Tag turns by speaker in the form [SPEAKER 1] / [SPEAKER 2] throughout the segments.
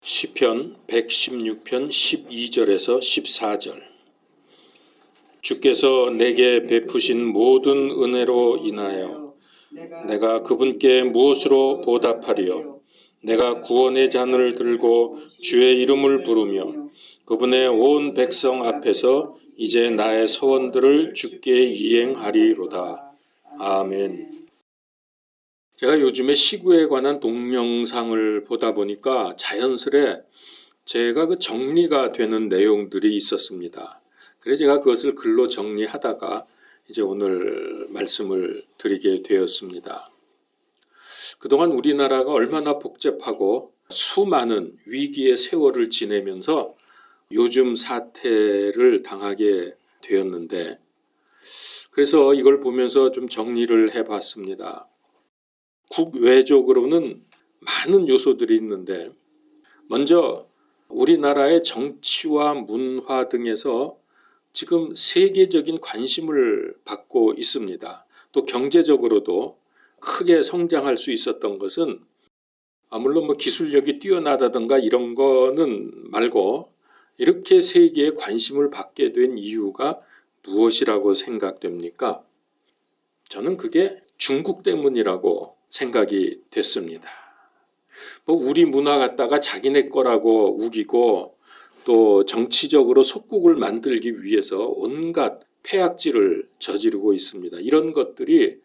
[SPEAKER 1] 시편 116편 12절에서 14절. 주께서 내게 베푸신 모든 은혜로 인하여 내가 그분께 무엇으로 보답하리요. 내가 구원의 잔을 들고 주의 이름을 부르며 그분의 온 백성 앞에서 이제 나의 서원들을 주께 이행하리로다. 아멘. 제가 요즘에 시구에 관한 동영상을 보다 보니까 자연스레 제가 정리가 되는 내용들이 있었습니다. 그래서 제가 그것을 글로 정리하다가 이제 오늘 말씀을 드리게 되었습니다. 그동안 우리나라가 얼마나 복잡하고 수많은 위기의 세월을 지내면서 요즘 사태를 당하게 되었는데, 그래서 이걸 보면서 좀 정리를 해봤습니다. 국외적으로는 많은 요소들이 있는데, 먼저 우리나라의 정치와 문화 등에서 지금 세계적인 관심을 받고 있습니다. 또 경제적으로도 크게 성장할 수 있었던 것은 물론 기술력이 뛰어나다든가 이런 거는 말고 이렇게 세계에 관심을 받게 된 이유가 무엇이라고 생각됩니까? 저는 그게 중국 때문이라고 생각이 됐습니다. 우리 문화 갖다가 자기네 거라고 우기고 또 정치적으로 속국을 만들기 위해서 온갖 폐악질을 저지르고 있습니다. 이런 것들이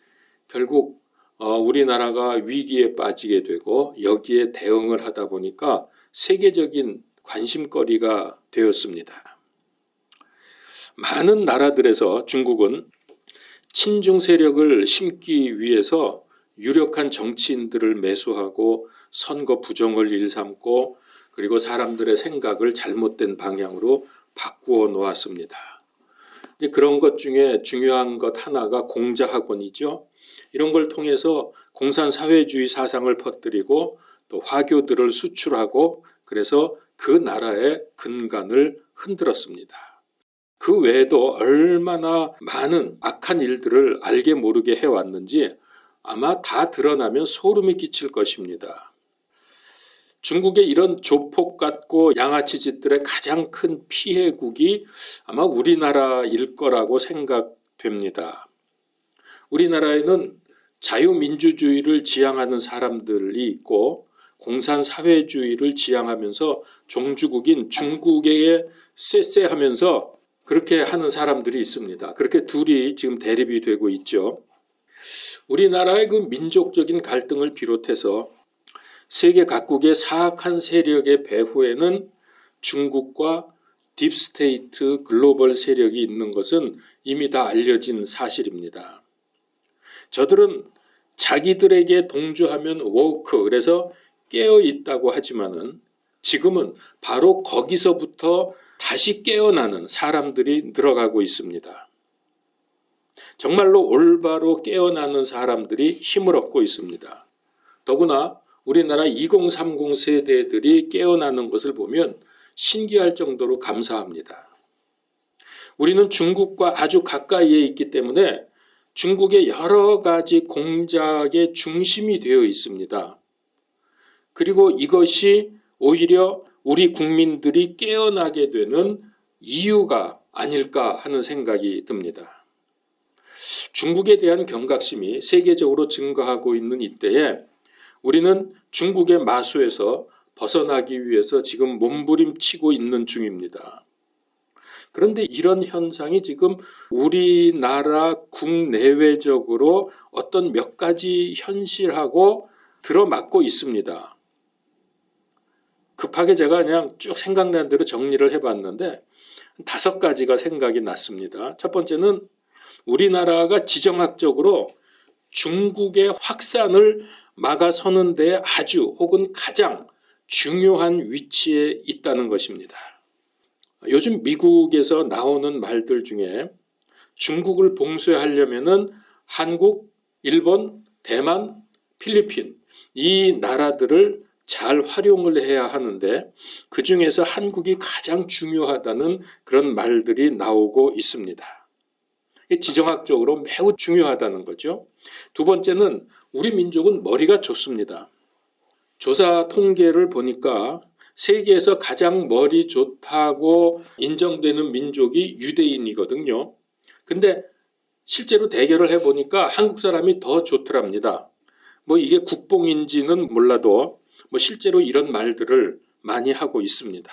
[SPEAKER 1] 결국 우리나라가 위기에 빠지게 되고 여기에 대응을 하다 보니까 세계적인 관심거리가 되었습니다. 많은 나라들에서 중국은 친중 세력을 심기 위해서 유력한 정치인들을 매수하고 선거 부정을 일삼고 그리고 사람들의 생각을 잘못된 방향으로 바꾸어 놓았습니다. 그런 것 중에 중요한 것 하나가 공자학원이죠. 이런 걸 통해서 공산사회주의 사상을 퍼뜨리고 또 화교들을 수출하고 그래서 그 나라의 근간을 흔들었습니다. 그 외에도 얼마나 많은 악한 일들을 알게 모르게 해왔는지 아마 다 드러나면 소름이 끼칠 것입니다. 중국의 이런 조폭 같고 양아치 짓들의 가장 큰 피해국이 아마 우리나라일 거라고 생각됩니다. 우리나라에는 자유민주주의를 지향하는 사람들이 있고 공산사회주의를 지향하면서 종주국인 중국에 쎄쎄하면서 그렇게 하는 사람들이 있습니다. 그렇게 둘이 지금 대립이 되고 있죠. 우리나라의 그 민족적인 갈등을 비롯해서 세계 각국의 사악한 세력의 배후에는 중국과 딥스테이트 글로벌 세력이 있는 것은 이미 다 알려진 사실입니다. 저들은 자기들에게 동조하면 워크, 그래서 깨어 있다고 하지만은 지금은 바로 거기서부터 다시 깨어나는 사람들이 늘어가고 있습니다. 정말로 올바로 깨어나는 사람들이 힘을 얻고 있습니다. 더구나 우리나라 2030 세대들이 깨어나는 것을 보면 신기할 정도로 감사합니다. 우리는 중국과 아주 가까이에 있기 때문에 중국의 여러 가지 공작의 중심이 되어 있습니다. 그리고 이것이 오히려 우리 국민들이 깨어나게 되는 이유가 아닐까 하는 생각이 듭니다. 중국에 대한 경각심이 세계적으로 증가하고 있는 이때에 우리는 중국의 마수에서 벗어나기 위해서 지금 몸부림치고 있는 중입니다. 그런데 이런 현상이 지금 우리나라 국내외적으로 어떤 몇 가지 현실하고 들어맞고 있습니다. 급하게 제가 그냥 쭉 생각난 대로 정리를 해봤는데 5가지가 생각이 났습니다. 첫 번째는 우리나라가 지정학적으로 중국의 확산을 막아서는 데 아주 혹은 가장 중요한 위치에 있다는 것입니다. 요즘 미국에서 나오는 말들 중에 중국을 봉쇄하려면은 한국, 일본, 대만, 필리핀 이 나라들을 잘 활용을 해야 하는데 그 중에서 한국이 가장 중요하다는 그런 말들이 나오고 있습니다. 지정학적으로 매우 중요하다는 거죠. 두 번째는 우리 민족은 머리가 좋습니다. 조사 통계를 보니까 세계에서 가장 머리 좋다고 인정되는 민족이 유대인이거든요. 근데 실제로 대결을 해보니까 한국 사람이 더 좋더랍니다. 뭐 이게 국뽕인지는 몰라도 뭐 실제로 이런 말들을 많이 하고 있습니다.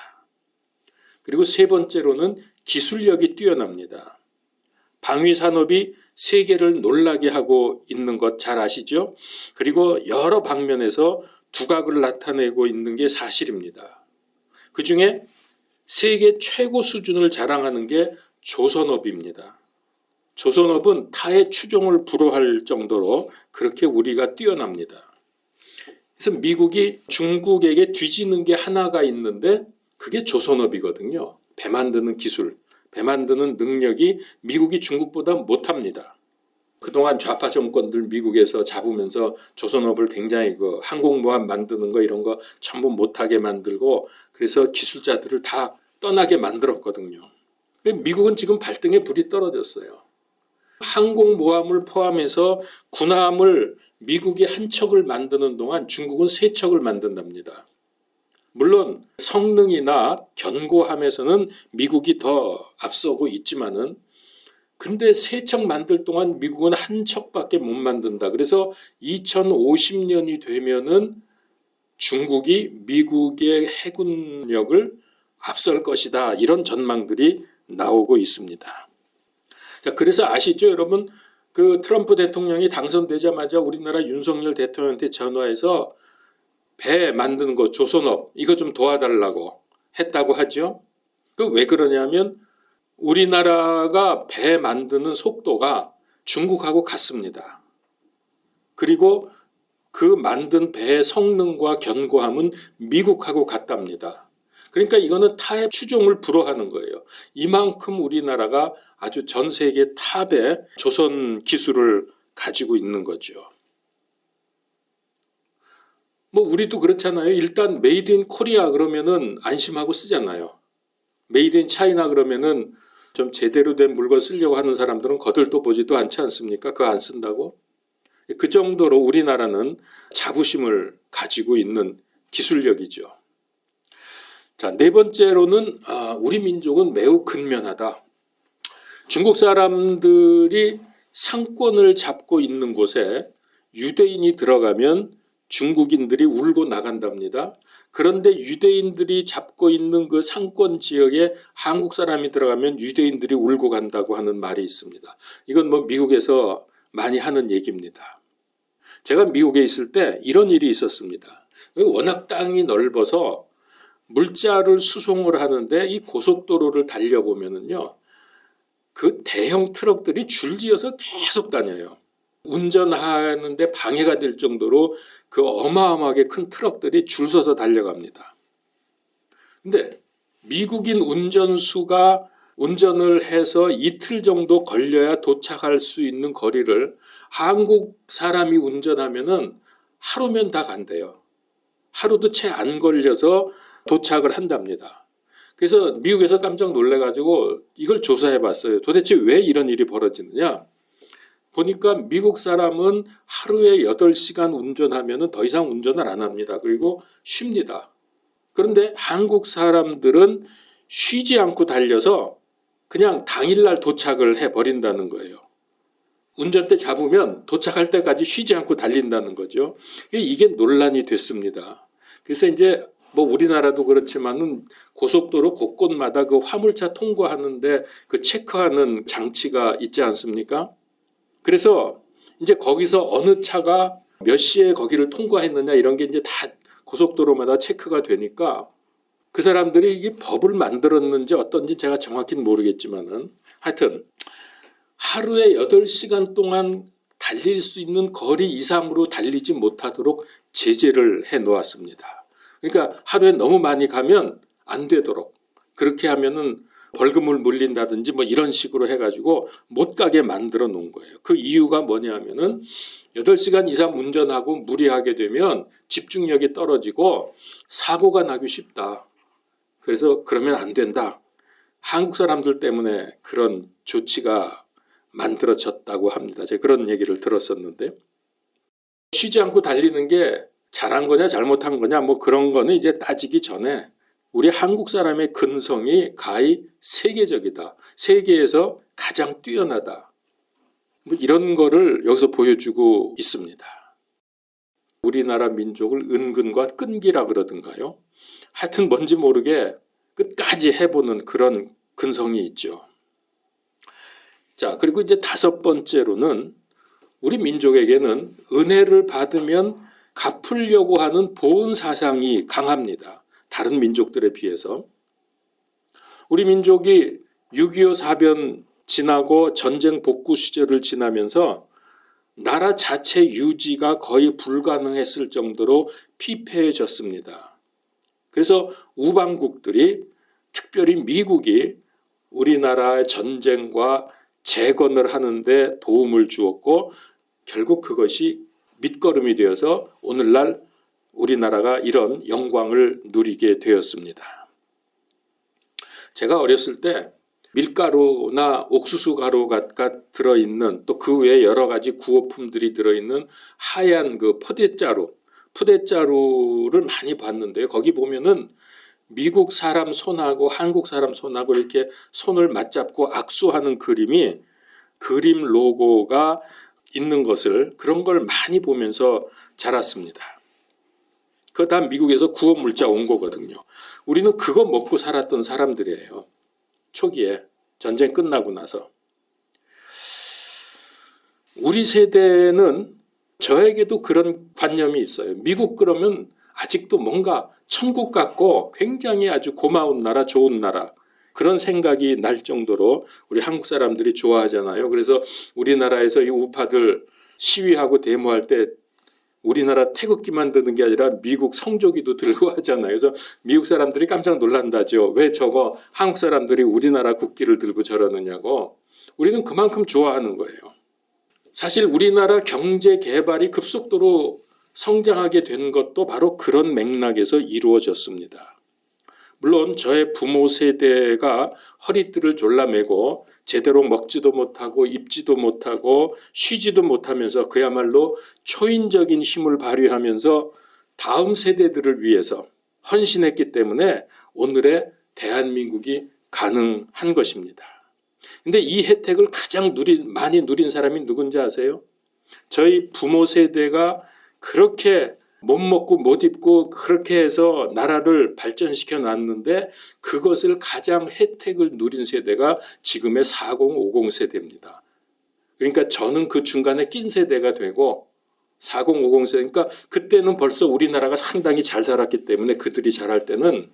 [SPEAKER 1] 그리고 세 번째로는 기술력이 뛰어납니다. 방위 산업이 세계를 놀라게 하고 있는 것 잘 아시죠? 그리고 여러 방면에서 두각을 나타내고 있는 게 사실입니다. 그중에 세계 최고 수준을 자랑하는 게 조선업입니다. 조선업은 타의 추종을 불허할 정도로 그렇게 우리가 뛰어납니다. 그래서 미국이 중국에게 뒤지는 게 하나가 있는데 그게 조선업이거든요. 배 만드는 기술, 배 만드는 능력이 미국이 중국보다 못합니다. 그동안 좌파 정권들 미국에서 잡으면서 조선업을 굉장히 항공모함 만드는 거 이런 거 전부 못하게 만들고 그래서 기술자들을 다 떠나게 만들었거든요. 미국은 지금 발등에 불이 떨어졌어요. 항공모함을 포함해서 군함을 미국이 한 척을 만드는 동안 중국은 세 척을 만든답니다. 물론 성능이나 견고함에서는 미국이 더 앞서고 있지만은 근데 세 척 만들 동안 미국은 한 척밖에 못 만든다. 그래서 2050년이 되면은 중국이 미국의 해군력을 앞설 것이다. 이런 전망들이 나오고 있습니다. 자, 그래서 아시죠, 여러분? 그 트럼프 대통령이 당선되자마자 우리나라 윤석열 대통령한테 전화해서 배 만드는 거 조선업 이거 좀 도와달라고 했다고 하죠. 그 왜 그러냐면 우리나라가 배 만드는 속도가 중국하고 같습니다. 그리고 그 만든 배의 성능과 견고함은 미국하고 같답니다. 그러니까 이거는 타의 추종을 불허하는 거예요. 이만큼 우리나라가 아주 전 세계 탑의 조선 기술을 가지고 있는 거죠. 뭐 우리도 그렇잖아요. 일단 메이드 인 코리아 그러면은 안심하고 쓰잖아요. 메이드 인 차이나 그러면은 좀 제대로 된 물건 쓰려고 하는 사람들은 거들떠 보지도 않지 않습니까? 그거 안 쓴다고? 그 정도로 우리나라는 자부심을 가지고 있는 기술력이죠. 자, 네 번째로는 우리 민족은 매우 근면하다. 중국 사람들이 상권을 잡고 있는 곳에 유대인이 들어가면 중국인들이 울고 나간답니다. 그런데 유대인들이 잡고 있는 그 상권 지역에 한국 사람이 들어가면 유대인들이 울고 간다고 하는 말이 있습니다. 이건 뭐 미국에서 많이 하는 얘기입니다. 제가 미국에 있을 때 이런 일이 있었습니다. 워낙 땅이 넓어서 물자를 수송을 하는데 이 고속도로를 달려보면은요, 그 대형 트럭들이 줄지어서 계속 다녀요. 운전하는데 방해가 될 정도로 그 어마어마하게 큰 트럭들이 줄 서서 달려갑니다. 근데 미국인 운전수가 운전을 해서 이틀 정도 걸려야 도착할 수 있는 거리를 한국 사람이 운전하면은 하루면 다 간대요. 하루도 채 안 걸려서 도착을 한답니다. 그래서 미국에서 깜짝 놀래가지고 이걸 조사해 봤어요. 도대체 왜 이런 일이 벌어지느냐? 보니까 미국 사람은 하루에 8시간 운전하면 더 이상 운전을 안 합니다. 그리고 쉽니다. 그런데 한국 사람들은 쉬지 않고 달려서 그냥 당일날 도착을 해버린다는 거예요. 운전대 잡으면 도착할 때까지 쉬지 않고 달린다는 거죠. 이게 논란이 됐습니다. 그래서 이제 뭐 우리나라도 그렇지만은 고속도로 곳곳마다 그 화물차 통과하는데 그 체크하는 장치가 있지 않습니까? 그래서 이제 거기서 어느 차가 몇 시에 거기를 통과했느냐 이런 게 이제 다 고속도로마다 체크가 되니까 그 사람들이 이게 법을 만들었는지 어떤지 제가 정확히는 모르겠지만은 하여튼 하루에 8시간 동안 달릴 수 있는 거리 이상으로 달리지 못하도록 제재를 해 놓았습니다. 그러니까 하루에 너무 많이 가면 안 되도록 그렇게 하면은 벌금을 물린다든지 뭐 이런 식으로 해가지고 못 가게 만들어 놓은 거예요. 그 이유가 뭐냐면은 8시간 이상 운전하고 무리하게 되면 집중력이 떨어지고 사고가 나기 쉽다. 그래서 그러면 안 된다. 한국 사람들 때문에 그런 조치가 만들어졌다고 합니다. 제가 그런 얘기를 들었었는데 쉬지 않고 달리는 게 잘한 거냐 잘못한 거냐 뭐 그런 거는 이제 따지기 전에 우리 한국 사람의 근성이 가히 세계적이다. 세계에서 가장 뛰어나다. 뭐 이런 거를 여기서 보여주고 있습니다. 우리나라 민족을 은근과 끈기라 그러던가요? 하여튼 뭔지 모르게 끝까지 해보는 그런 근성이 있죠. 자, 그리고 이제 다섯 번째로는 우리 민족에게는 은혜를 받으면 갚으려고 하는 보은 사상이 강합니다. 다른 민족들에 비해서. 우리 민족이 6.25 사변 지나고 전쟁 복구 시절을 지나면서 나라 자체 유지가 거의 불가능했을 정도로 피폐해졌습니다. 그래서 우방국들이, 특별히 미국이 우리나라의 전쟁과 재건을 하는데 도움을 주었고, 결국 그것이 밑거름이 되어서 오늘날 우리나라가 이런 영광을 누리게 되었습니다. 제가 어렸을 때 밀가루나 옥수수 가루가 들어있는, 또 그 외에 여러 가지 구호품들이 들어있는 하얀 그 푸대자루를 많이 봤는데요. 거기 보면은 미국 사람 손하고 한국 사람 손하고 이렇게 손을 맞잡고 악수하는 그림 로고가 있는 것을, 그런 걸 많이 보면서 자랐습니다. 그거 다 미국에서 구호 물자 온 거거든요. 우리는 그거 먹고 살았던 사람들이에요. 초기에 전쟁 끝나고 나서. 우리 세대는, 저에게도 그런 관념이 있어요. 미국 그러면 아직도 뭔가 천국 같고 굉장히 아주 고마운 나라, 좋은 나라, 그런 생각이 날 정도로 우리 한국 사람들이 좋아하잖아요. 그래서 우리나라에서 이 우파들 시위하고 데모할 때 우리나라 태극기만 드는 게 아니라 미국 성조기도 들고 하잖아요. 그래서 미국 사람들이 깜짝 놀란다죠. 왜 저거 한국 사람들이 우리나라 국기를 들고 저러느냐고. 우리는 그만큼 좋아하는 거예요. 사실 우리나라 경제 개발이 급속도로 성장하게 된 것도 바로 그런 맥락에서 이루어졌습니다. 물론 저의 부모 세대가 허리띠를 졸라매고 제대로 먹지도 못하고 입지도 못하고 쉬지도 못하면서 그야말로 초인적인 힘을 발휘하면서 다음 세대들을 위해서 헌신했기 때문에 오늘의 대한민국이 가능한 것입니다. 근데 이 혜택을 가장 많이 누린 사람이 누군지 아세요? 저희 부모 세대가 그렇게 못 먹고 못 입고 그렇게 해서 나라를 발전시켜 놨는데, 그것을 가장 혜택을 누린 세대가 지금의 4050 세대입니다. 그러니까 저는 그 중간에 낀 세대가 되고 4050 세대, 그러니까 그때는 벌써 우리나라가 상당히 잘 살았기 때문에 그들이 잘할 때는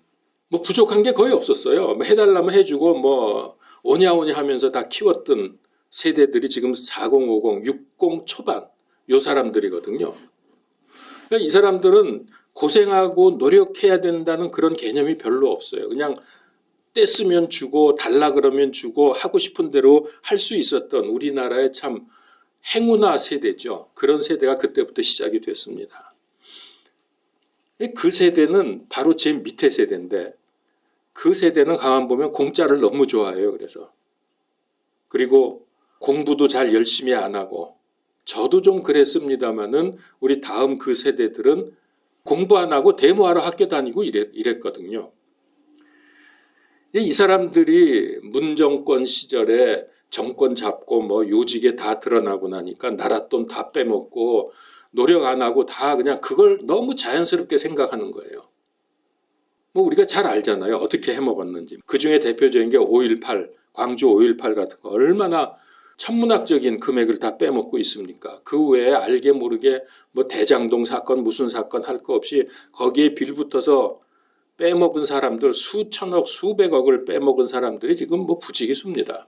[SPEAKER 1] 뭐 부족한 게 거의 없었어요. 뭐 해달라면 해주고 뭐 오냐오냐 하면서 다 키웠던 세대들이 지금 4050, 60 초반 요 사람들이거든요. 그러니까 이 사람들은 고생하고 노력해야 된다는 그런 개념이 별로 없어요. 그냥 떼쓰면 주고 달라 그러면 주고 하고 싶은 대로 할 수 있었던 우리나라의 참 행운아 세대죠. 그런 세대가 그때부터 시작이 됐습니다. 그 세대는 바로 제 밑에 세대인데, 그 세대는 가만 보면 공짜를 너무 좋아해요. 그리고 공부도 잘 열심히 안 하고, 저도 좀 그랬습니다마는 우리 다음 그 세대들은 공부 안 하고 데모하러 학교 다니고 이랬거든요. 이 사람들이 문정권 시절에 정권 잡고 뭐 요직에 다 드러나고 나니까 나라 돈 다 빼먹고 노력 안 하고 다 그냥 그걸 너무 자연스럽게 생각하는 거예요. 뭐 우리가 잘 알잖아요. 어떻게 해먹었는지. 그중에 대표적인 게 5.18, 광주 5.18 같은 거 얼마나 천문학적인 금액을 다 빼먹고 있습니까? 그 외에 알게 모르게 뭐 대장동 사건 무슨 사건 할 거 없이 거기에 빌붙어서 빼먹은 사람들 수천억 수백억을 빼먹은 사람들이 지금 뭐 부지기수입니다.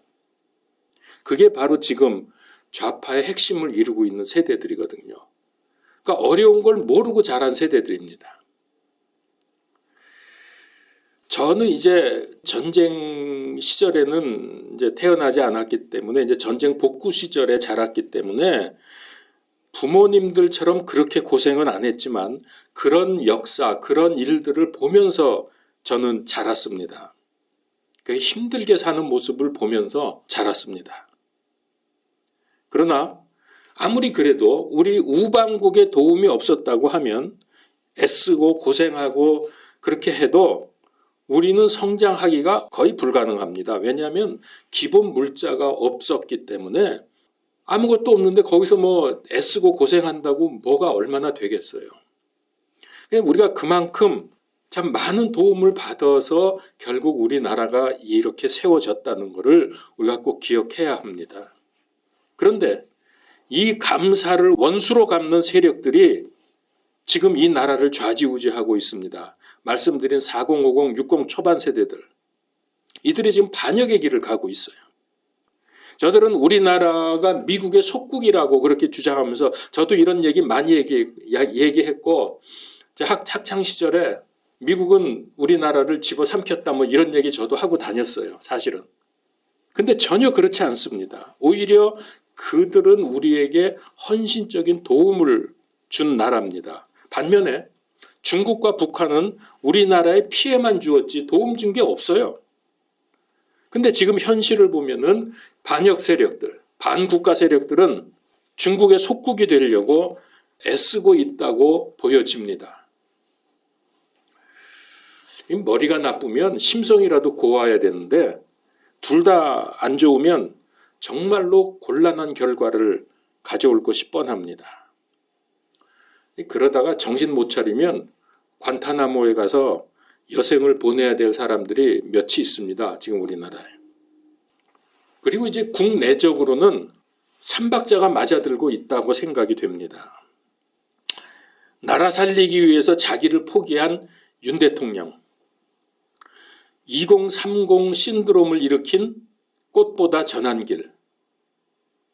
[SPEAKER 1] 그게 바로 지금 좌파의 핵심을 이루고 있는 세대들이거든요. 그러니까 어려운 걸 모르고 자란 세대들입니다. 저는 이제 전쟁 시절에는 이제 태어나지 않았기 때문에, 이제 전쟁 복구 시절에 자랐기 때문에 부모님들처럼 그렇게 고생은 안 했지만 그런 역사, 그런 일들을 보면서 저는 자랐습니다. 힘들게 사는 모습을 보면서 자랐습니다. 그러나 아무리 그래도 우리 우방국의 도움이 없었다고 하면, 애쓰고 고생하고 그렇게 해도 우리는 성장하기가 거의 불가능합니다. 왜냐하면 기본 물자가 없었기 때문에 아무것도 없는데 거기서 뭐 애쓰고 고생한다고 뭐가 얼마나 되겠어요. 우리가 그만큼 참 많은 도움을 받아서 결국 우리나라가 이렇게 세워졌다는 것을 우리가 꼭 기억해야 합니다. 그런데 이 감사를 원수로 갚는 세력들이 지금 이 나라를 좌지우지하고 있습니다. 말씀드린 4050, 60 초반 세대들. 이들이 지금 반역의 길을 가고 있어요. 저들은 우리나라가 미국의 속국이라고 그렇게 주장하면서 저도 이런 얘기 많이 얘기했고 학창 시절에 미국은 우리나라를 집어삼켰다 뭐 이런 얘기 저도 하고 다녔어요. 사실은. 근데 전혀 그렇지 않습니다. 오히려 그들은 우리에게 헌신적인 도움을 준 나라입니다. 반면에 중국과 북한은 우리나라에 피해만 주었지 도움 준 게 없어요. 근데 지금 현실을 보면은 반역 세력들, 반국가 세력들은 중국의 속국이 되려고 애쓰고 있다고 보여집니다. 머리가 나쁘면 심성이라도 고와야 되는데 둘 다 안 좋으면 정말로 곤란한 결과를 가져올 것이 뻔합니다. 그러다가 정신 못 차리면 관타나모에 가서 여생을 보내야 될 사람들이 몇이 있습니다. 지금 우리나라에. 그리고 이제 국내적으로는 삼박자가 맞아들고 있다고 생각이 됩니다. 나라 살리기 위해서 자기를 포기한 윤 대통령. 2030 신드롬을 일으킨 꽃보다 전한 길.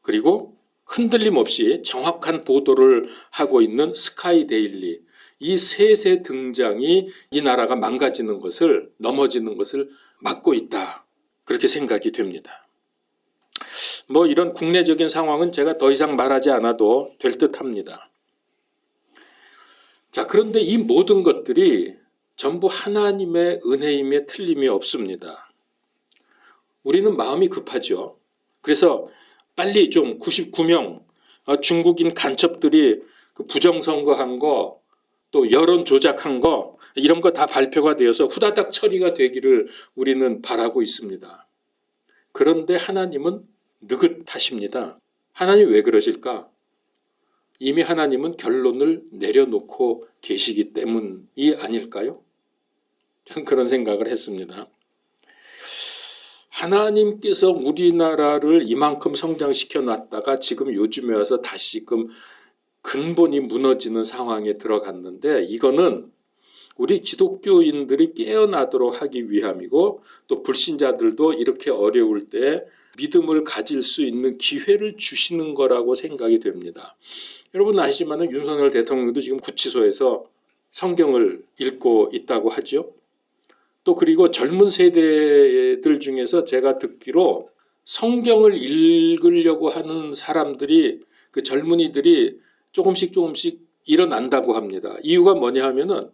[SPEAKER 1] 그리고 흔들림 없이 정확한 보도를 하고 있는 스카이 데일리. 이 셋의 등장이 이 나라가 망가지는 것을, 넘어지는 것을 막고 있다. 그렇게 생각이 됩니다. 뭐 이런 국내적인 상황은 제가 더 이상 말하지 않아도 될 듯합니다. 자, 그런데 이 모든 것들이 전부 하나님의 은혜임에 틀림이 없습니다. 우리는 마음이 급하죠. 그래서 빨리 좀 99명 중국인 간첩들이 그 부정선거한 거, 또 여론 조작한 거, 이런 거 다 발표가 되어서 후다닥 처리가 되기를 우리는 바라고 있습니다. 그런데 하나님은 느긋하십니다. 하나님 왜 그러실까? 이미 하나님은 결론을 내려놓고 계시기 때문이 아닐까요? 저는 그런 생각을 했습니다. 하나님께서 우리나라를 이만큼 성장시켜 놨다가 지금 요즘에 와서 다시금 근본이 무너지는 상황에 들어갔는데 이거는 우리 기독교인들이 깨어나도록 하기 위함이고 또 불신자들도 이렇게 어려울 때 믿음을 가질 수 있는 기회를 주시는 거라고 생각이 됩니다. 여러분 아시지만 윤석열 대통령도 지금 구치소에서 성경을 읽고 있다고 하죠. 또 그리고 젊은 세대들 중에서 제가 듣기로 성경을 읽으려고 하는 사람들이 그 젊은이들이 조금씩 일어난다고 합니다. 이유가 뭐냐 하면은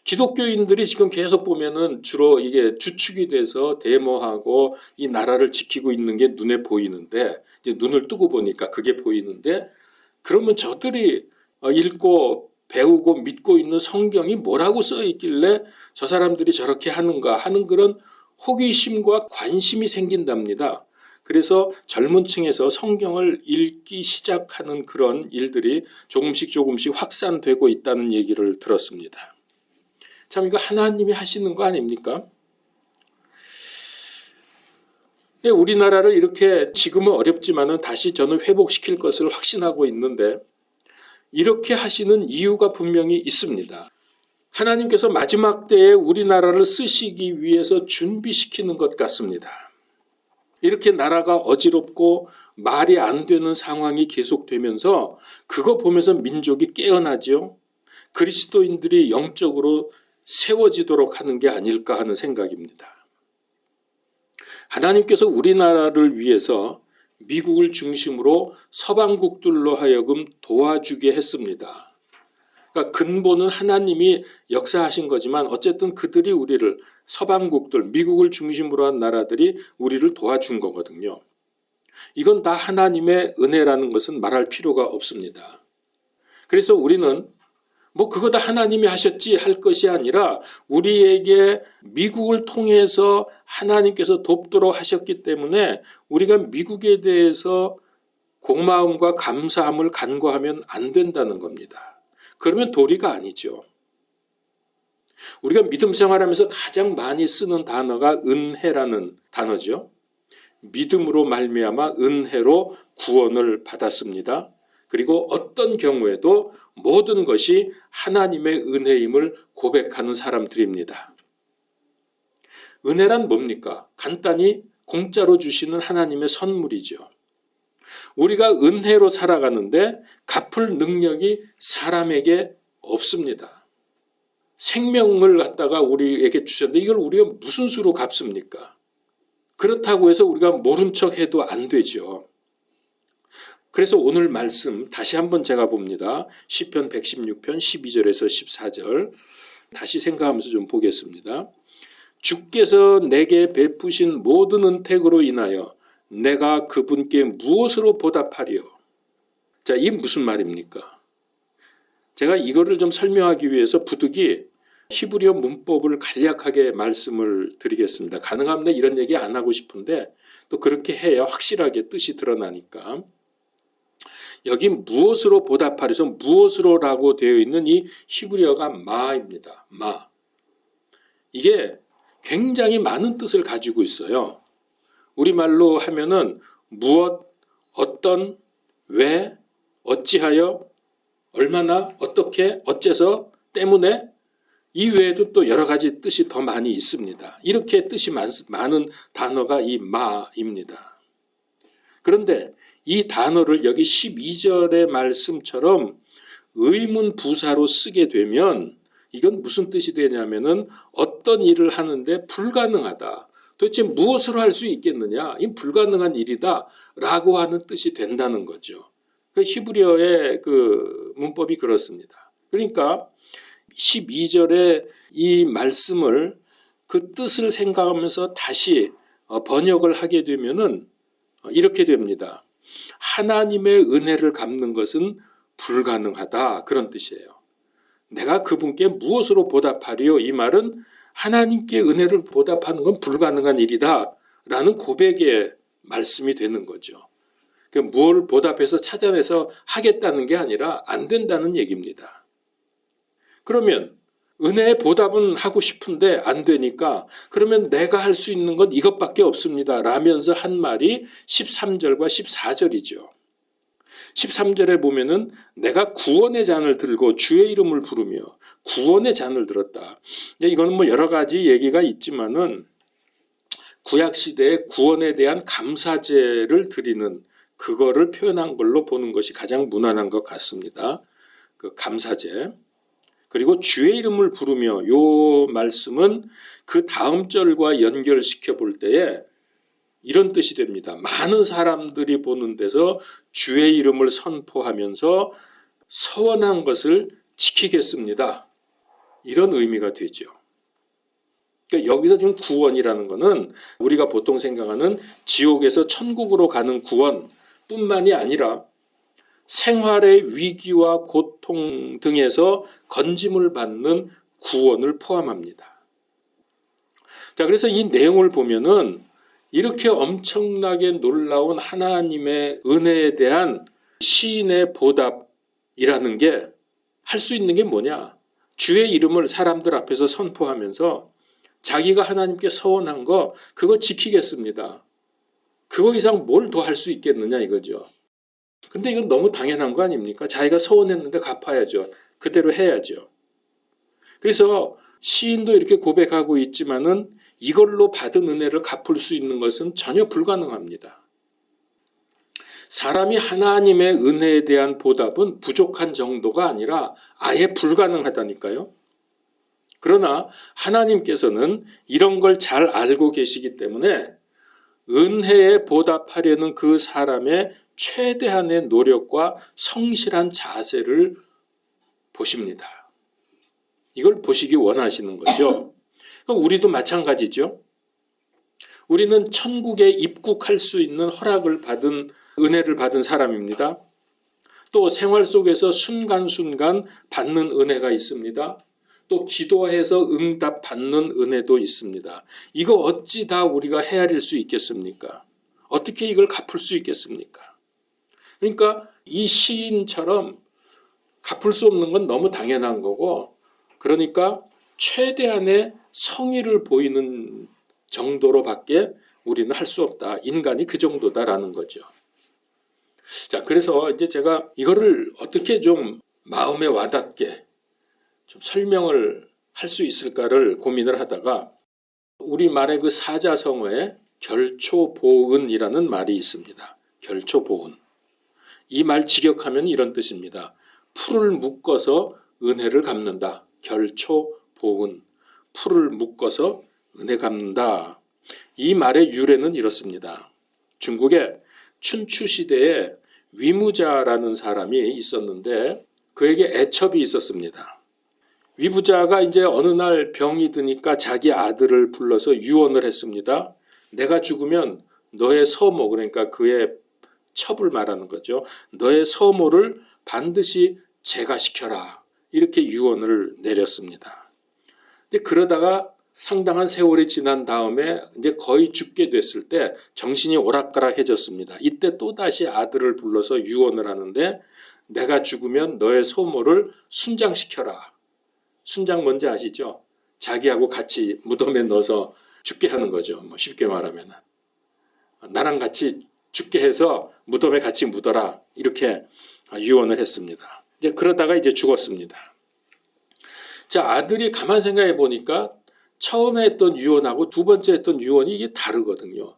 [SPEAKER 1] 기독교인들이 지금 계속 보면은 주로 이게 주축이 돼서 데모하고 이 나라를 지키고 있는 게 눈에 보이는데 이제 눈을 뜨고 보니까 그게 보이는데 그러면 저들이 읽고 배우고 믿고 있는 성경이 뭐라고 써 있길래 저 사람들이 저렇게 하는가 하는 그런 호기심과 관심이 생긴답니다. 그래서 젊은 층에서 성경을 읽기 시작하는 그런 일들이 조금씩 확산되고 있다는 얘기를 들었습니다. 참 이거 하나님이 하시는 거 아닙니까? 우리나라를 이렇게 지금은 어렵지만은 다시 저는 회복시킬 것을 확신하고 있는데 이렇게 하시는 이유가 분명히 있습니다. 하나님께서 마지막 때에 우리나라를 쓰시기 위해서 준비시키는 것 같습니다. 이렇게 나라가 어지럽고 말이 안 되는 상황이 계속되면서 그거 보면서 민족이 깨어나죠. 그리스도인들이 영적으로 세워지도록 하는 게 아닐까 하는 생각입니다. 하나님께서 우리나라를 위해서 미국을 중심으로 서방국들로 하여금 도와주게 했습니다. 그러니까 근본은 하나님이 역사하신 거지만 어쨌든 그들이 우리를 서방국들, 미국을 중심으로 한 나라들이 우리를 도와준 거거든요. 이건 다 하나님의 은혜라는 것은 말할 필요가 없습니다. 그래서 우리는 뭐 그거 다 하나님이 하셨지 할 것이 아니라 우리에게 미국을 통해서 하나님께서 돕도록 하셨기 때문에 우리가 미국에 대해서 고마움과 감사함을 간구하면 안 된다는 겁니다. 그러면 도리가 아니죠. 우리가 믿음 생활하면서 가장 많이 쓰는 단어가 은혜라는 단어죠. 믿음으로 말미암아 은혜로 구원을 받았습니다. 그리고 어떤 경우에도 모든 것이 하나님의 은혜임을 고백하는 사람들입니다. 은혜란 뭡니까? 간단히 공짜로 주시는 하나님의 선물이죠. 우리가 은혜로 살아가는데 갚을 능력이 사람에게 없습니다. 생명을 갖다가 우리에게 주셨는데 이걸 우리가 무슨 수로 갚습니까? 그렇다고 해서 우리가 모른 척 해도 안 되죠. 그래서 오늘 말씀 다시 한번 제가 봅니다. 시편 116편 12절에서 14절 다시 생각하면서 좀 보겠습니다. 주께서 내게 베푸신 모든 은택으로 인하여 내가 그분께 무엇으로 보답하리요? 자, 이게 무슨 말입니까? 제가 이거를 좀 설명하기 위해서 부득이 히브리어 문법을 간략하게 말씀을 드리겠습니다. 가능하면 이런 얘기 안 하고 싶은데 또 그렇게 해야 확실하게 뜻이 드러나니까. 여기 무엇으로 보답하리서 무엇으로라고 되어 있는 이 히브리어가 마입니다. 마. 이게 굉장히 많은 뜻을 가지고 있어요. 우리말로 하면은 무엇, 어떤, 왜, 어찌하여, 얼마나, 어떻게, 어째서, 때문에 이 외에도 또 여러 가지 뜻이 더 많이 있습니다. 이렇게 뜻이 많은 단어가 이 마입니다. 그런데 이 단어를 여기 12절의 말씀처럼 의문 부사로 쓰게 되면 이건 무슨 뜻이 되냐면은 어떤 일을 하는데 불가능하다. 도대체 무엇으로 할 수 있겠느냐? 이 불가능한 일이다. 라고 하는 뜻이 된다는 거죠. 그 히브리어의 그 문법이 그렇습니다. 그러니까 12절의 이 말씀을 그 뜻을 생각하면서 다시 번역을 하게 되면은 이렇게 됩니다. 하나님의 은혜를 갚는 것은 불가능하다. 그런 뜻이에요. 내가 그분께 무엇으로 보답하리요? 이 말은 하나님께 은혜를 보답하는 건 불가능한 일이다. 라는 고백의 말씀이 되는 거죠. 뭘 보답해서 찾아내서 하겠다는 게 아니라 안 된다는 얘기입니다. 그러면 은혜의 보답은 하고 싶은데 안 되니까 그러면 내가 할 수 있는 건 이것밖에 없습니다. 라면서 한 말이 13절과 14절이죠. 13절에 보면은 내가 구원의 잔을 들고 주의 이름을 부르며 구원의 잔을 들었다. 이거는 뭐 여러 가지 얘기가 있지만은 구약 시대에 구원에 대한 감사제를 드리는 그거를 표현한 걸로 보는 것이 가장 무난한 것 같습니다. 그 감사제. 그리고 주의 이름을 부르며 요 말씀은 그 다음 절과 연결시켜 볼 때에 이런 뜻이 됩니다. 많은 사람들이 보는 데서 주의 이름을 선포하면서 서원한 것을 지키겠습니다. 이런 의미가 되죠. 그러니까 여기서 지금 구원이라는 것은 우리가 보통 생각하는 지옥에서 천국으로 가는 구원뿐만이 아니라 생활의 위기와 고통 등에서 건짐을 받는 구원을 포함합니다. 자, 그래서 이 내용을 보면은 이렇게 엄청나게 놀라운 하나님의 은혜에 대한 시인의 보답이라는 게 할 수 있는 게 뭐냐? 주의 이름을 사람들 앞에서 선포하면서 자기가 하나님께 서원한 거 그거 지키겠습니다. 그거 이상 뭘 더 할 수 있겠느냐 이거죠. 근데 이건 너무 당연한 거 아닙니까? 자기가 서원했는데 갚아야죠. 그대로 해야죠. 그래서 시인도 이렇게 고백하고 있지만은 이걸로 받은 은혜를 갚을 수 있는 것은 전혀 불가능합니다. 사람이 하나님의 은혜에 대한 보답은 부족한 정도가 아니라 아예 불가능하다니까요. 그러나 하나님께서는 이런 걸 잘 알고 계시기 때문에 은혜에 보답하려는 그 사람의 최대한의 노력과 성실한 자세를 보십니다. 이걸 보시기 원하시는 거죠. 우리도 마찬가지죠. 우리는 천국에 입국할 수 있는 허락을 받은 은혜를 받은 사람입니다. 또 생활 속에서 순간순간 받는 은혜가 있습니다. 또 기도해서 응답 받는 은혜도 있습니다. 이거 어찌 다 우리가 헤아릴 수 있겠습니까? 어떻게 이걸 갚을 수 있겠습니까? 그러니까 이 시인처럼 갚을 수 없는 건 너무 당연한 거고, 그러니까 최대한의 성의를 보이는 정도로밖에 우리는 할 수 없다. 인간이 그 정도다라는 거죠. 자, 그래서 이제 제가 이거를 어떻게 좀 마음에 와닿게 좀 설명을 할 수 있을까를 고민을 하다가 우리말의 그 사자성어에 결초보은이라는 말이 있습니다. 결초보은. 이 말 직역하면 이런 뜻입니다. 풀을 묶어서 은혜를 갚는다. 결초보은. 풀을 묶어서 은혜 갚는다. 이 말의 유래는 이렇습니다. 중국의 춘추 시대에 위무자라는 사람이 있었는데 그에게 애첩이 있었습니다. 위부자가 이제 어느 날 병이 드니까 자기 아들을 불러서 유언을 했습니다. 내가 죽으면 너의 서모, 그러니까 그의 첩을 말하는 거죠. 너의 서모를 반드시 제가시켜라. 이렇게 유언을 내렸습니다. 근데 그러다가 상당한 세월이 지난 다음에 이제 거의 죽게 됐을 때 정신이 오락가락해졌습니다. 이때 또다시 아들을 불러서 유언을 하는데 내가 죽으면 너의 소모를 순장시켜라. 순장 뭔지 아시죠? 자기하고 같이 무덤에 넣어서 죽게 하는 거죠. 뭐 쉽게 말하면 나랑 같이 죽게 해서 무덤에 같이 묻어라. 이렇게 유언을 했습니다. 이제 그러다가 이제 죽었습니다. 자, 아들이 가만 생각해 보니까 처음에 했던 유언하고 두 번째 했던 유언이 이게 다르거든요.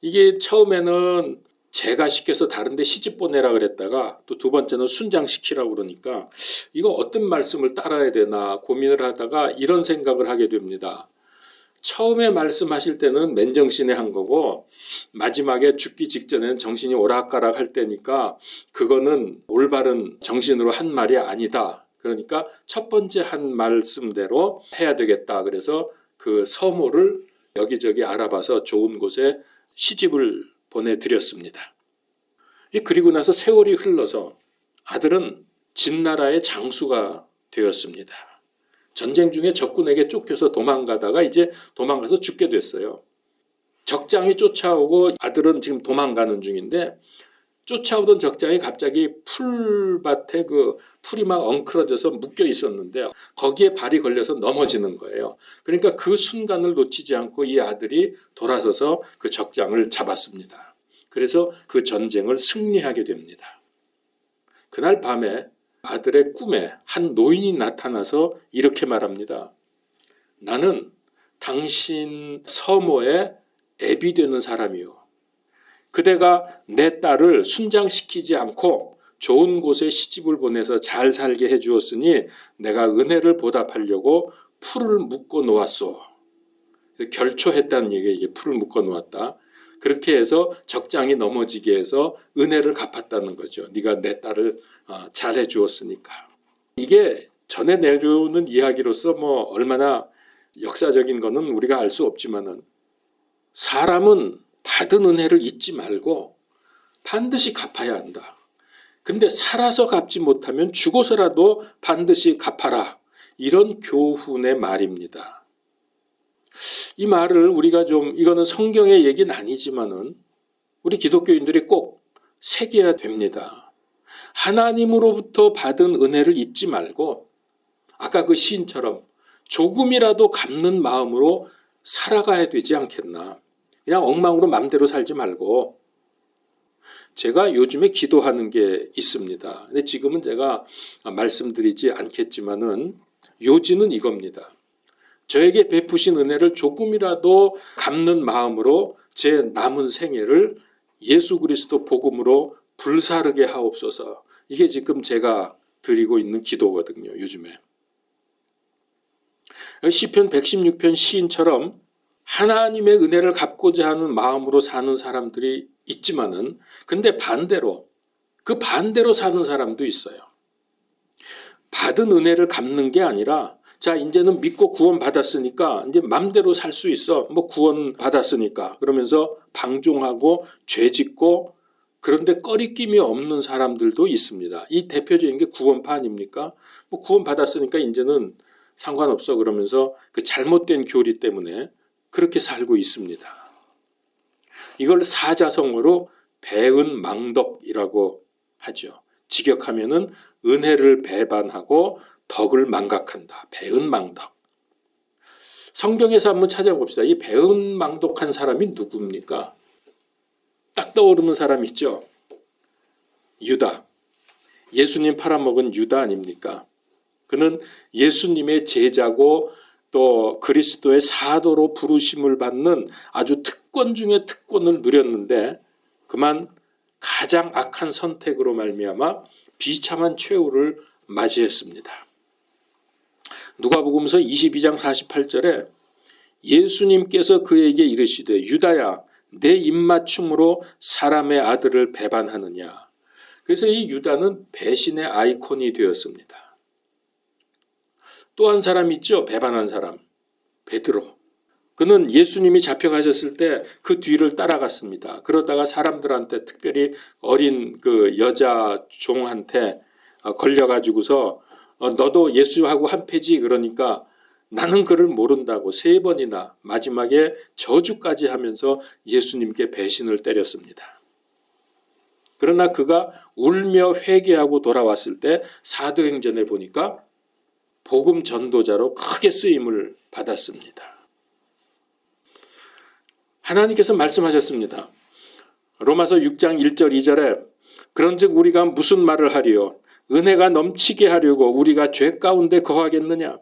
[SPEAKER 1] 이게 처음에는 제가 시켜서 다른데 시집 보내라 그랬다가 또 두 번째는 순장시키라고 그러니까 이거 어떤 말씀을 따라야 되나 고민을 하다가 이런 생각을 하게 됩니다. 처음에 말씀하실 때는 맨정신에 한 거고 마지막에 죽기 직전에는 정신이 오락가락 할 때니까 그거는 올바른 정신으로 한 말이 아니다. 그러니까 첫 번째 한 말씀대로 해야 되겠다. 그래서 그 서모를 여기저기 알아봐서 좋은 곳에 시집을 보내드렸습니다. 그리고 나서 세월이 흘러서 아들은 진나라의 장수가 되었습니다. 전쟁 중에 적군에게 쫓겨서 도망가다가 이제 도망가서 죽게 됐어요. 적장이 쫓아오고 아들은 지금 도망가는 중인데 쫓아오던 적장이 갑자기 풀밭에 그 풀이 막 엉클어져서 묶여 있었는데 거기에 발이 걸려서 넘어지는 거예요. 그러니까 그 순간을 놓치지 않고 이 아들이 돌아서서 그 적장을 잡았습니다. 그래서 그 전쟁을 승리하게 됩니다. 그날 밤에 아들의 꿈에 한 노인이 나타나서 이렇게 말합니다. 나는 당신 서모의 애비 되는 사람이요. 그대가 내 딸을 순장시키지 않고 좋은 곳에 시집을 보내서 잘 살게 해주었으니 내가 은혜를 보답하려고 풀을 묶어 놓았소. 결초했다는 얘기에 이게 풀을 묶어 놓았다. 그렇게 해서 적장이 넘어지게 해서 은혜를 갚았다는 거죠. 네가 내 딸을 잘 해주었으니까. 이게 전에 내려오는 이야기로서 뭐 얼마나 역사적인 거는 우리가 알 수 없지만은 사람은 받은 은혜를 잊지 말고 반드시 갚아야 한다. 근데 살아서 갚지 못하면 죽어서라도 반드시 갚아라. 이런 교훈의 말입니다. 이 말을 우리가 좀 이거는 성경의 얘기는 아니지만은 우리 기독교인들이 꼭 새겨야 됩니다. 하나님으로부터 받은 은혜를 잊지 말고 아까 그 시인처럼 조금이라도 갚는 마음으로 살아가야 되지 않겠나. 그냥 엉망으로 맘대로 살지 말고. 제가 요즘에 기도하는 게 있습니다. 근데 지금은 제가 말씀드리지 않겠지만은 요지는 이겁니다. 저에게 베푸신 은혜를 조금이라도 갚는 마음으로 제 남은 생애를 예수 그리스도 복음으로 불사르게 하옵소서. 이게 지금 제가 드리고 있는 기도거든요. 요즘에. 시편 116편 시인처럼 하나님의 은혜를 갚고자 하는 마음으로 사는 사람들이 있지만은 근데 반대로 그 반대로 사는 사람도 있어요. 받은 은혜를 갚는 게 아니라 자 이제는 믿고 구원 받았으니까 이제 맘대로 살 수 있어. 뭐 구원 받았으니까 그러면서 방종하고 죄짓고 그런데 꺼리낌이 없는 사람들도 있습니다. 이 대표적인 게 구원파 아닙니까? 뭐 구원 받았으니까 이제는 상관없어 그러면서 그 잘못된 교리 때문에 그렇게 살고 있습니다. 이걸 사자성어로 배은망덕이라고 하죠. 직역하면은 은혜를 배반하고 덕을 망각한다. 배은망덕. 성경에서 한번 찾아봅시다. 이 배은망덕한 사람이 누굽니까? 딱 떠오르는 사람 있죠? 유다. 예수님 팔아먹은 유다 아닙니까? 그는 예수님의 제자고 또 그리스도의 사도로 부르심을 받는 아주 특권 중에 특권을 누렸는데 그만 가장 악한 선택으로 말미암아 비참한 최후를 맞이했습니다. 누가복음서 22장 48절에 예수님께서 그에게 이르시되 유다야 내 입맞춤으로 사람의 아들을 배반하느냐. 그래서 이 유다는 배신의 아이콘이 되었습니다. 또 한 사람 있죠. 배반한 사람. 베드로. 그는 예수님이 잡혀가셨을 때 그 뒤를 따라갔습니다. 그러다가 사람들한테 특별히 어린 그 여자 종한테 걸려가지고서 너도 예수하고 한패지 그러니까 나는 그를 모른다고 3번이나 마지막에 저주까지 하면서 예수님께 배신을 때렸습니다. 그러나 그가 울며 회개하고 돌아왔을 때 사도행전에 보니까 복음 전도자로 크게 쓰임을 받았습니다. 하나님께서 말씀하셨습니다. 로마서 6장 1절 2절에 그런즉 우리가 무슨 말을 하리요? 은혜가 넘치게 하려고 우리가 죄 가운데 거하겠느냐?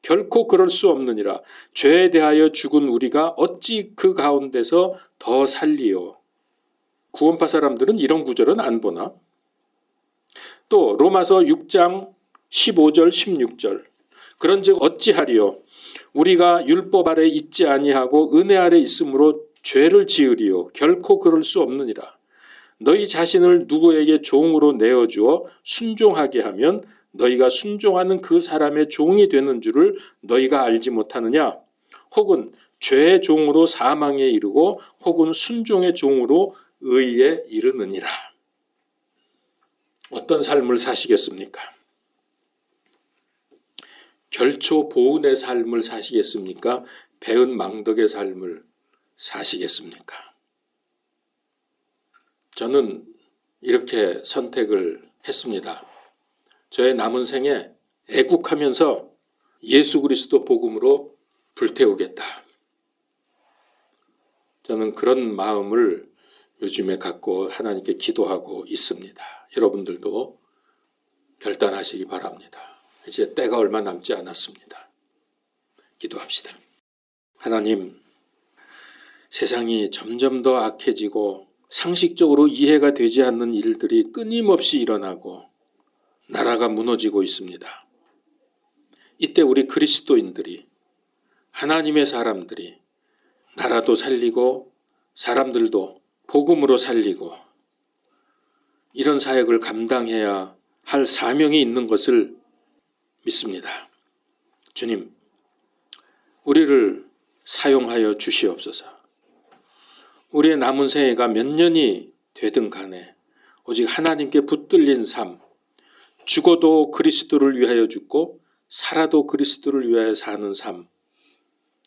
[SPEAKER 1] 결코 그럴 수 없느니라. 죄에 대하여 죽은 우리가 어찌 그 가운데서 더 살리요? 구원파 사람들은 이런 구절은 안 보나? 또 로마서 6장 15절 16절 그런즉 어찌하리요? 우리가 율법 아래 있지 아니하고 은혜 아래 있으므로 죄를 지으리요? 결코 그럴 수 없느니라. 너희 자신을 누구에게 종으로 내어주어 순종하게 하면 너희가 순종하는 그 사람의 종이 되는 줄을 너희가 알지 못하느냐? 혹은 죄의 종으로 사망에 이르고 혹은 순종의 종으로 의에 이르느니라. 어떤 삶을 사시겠습니까? 결초 보은의 삶을 사시겠습니까? 배은 망덕의 삶을 사시겠습니까? 저는 이렇게 선택을 했습니다. 저의 남은 생에 애국하면서 예수 그리스도 복음으로 불태우겠다. 저는 그런 마음을 요즘에 갖고 하나님께 기도하고 있습니다. 여러분들도 결단하시기 바랍니다. 이제 때가 얼마 남지 않았습니다. 기도합시다. 하나님, 세상이 점점 더 악해지고 상식적으로 이해가 되지 않는 일들이 끊임없이 일어나고 나라가 무너지고 있습니다. 이때 우리 그리스도인들이 하나님의 사람들이 나라도 살리고 사람들도 복음으로 살리고 이런 사역을 감당해야 할 사명이 있는 것을 믿습니다. 주님, 우리를 사용하여 주시옵소서. 우리의 남은 생애가 몇 년이 되든 간에 오직 하나님께 붙들린 삶, 죽어도 그리스도를 위하여 죽고 살아도 그리스도를 위하여 사는 삶,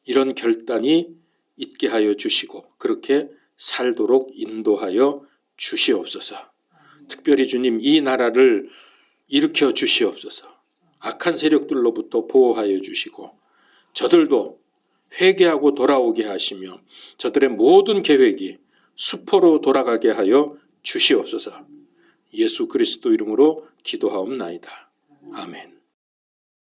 [SPEAKER 1] 이런 결단이 있게 하여 주시고 그렇게 살도록 인도하여 주시옵소서. 특별히 주님, 이 나라를 일으켜 주시옵소서. 악한 세력들로부터 보호하여 주시고 저들도 회개하고 돌아오게 하시며 저들의 모든 계획이 수포로 돌아가게 하여 주시옵소서. 예수 그리스도 이름으로 기도하옵나이다. 아멘.